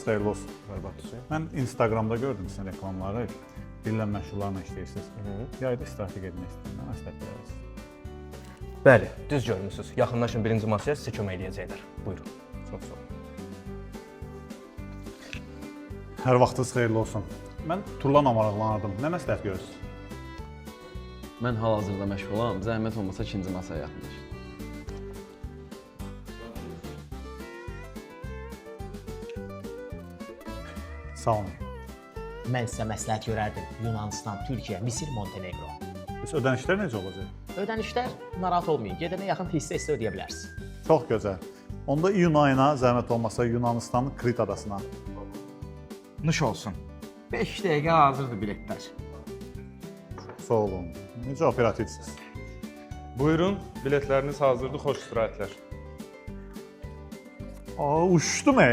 Vaxtınız xeyirli olsun. Mən Instagramda gördüm sizin reklamları. Dillə məşğullarla işləyirsiniz. Yayda istirahət etmək istəyirəm. Nə məsləhət görərsiniz? Bəli, düz görmüsünüz. Yaxınlaşın birinci masaya sizə kömək eləyəcəklər. Buyurun. Çox sağ olun. Hər vaxtınız xeyirli olsun. Mən turlarla maraqlanırdım. Nə məsləhət görürsünüz? Mən hal-hazırda məşğulam. Zəhmət olmasa ikinci masaya yaxınlaşın. Sağ olun. Mən sizə məsləhət görərdim. Yunanistan, Türkiyə, Misir, Montenegro. Bəs ödənişlər necə olacaq? Ödənişlər narahat olmayın. Gedənə yaxın hissə ödəyə bilərsiniz. Çox gözəl. Onda iyun ayına zəhmət olmasa Yunanistanın Krit adasına. Nuş olsun. 5 dəqiqə hazırdır biletlər. Sağ olun. Necə operativsiniz? Buyurun, biletləriniz hazırdır, xoş istirahətlər. Aa, uçdum.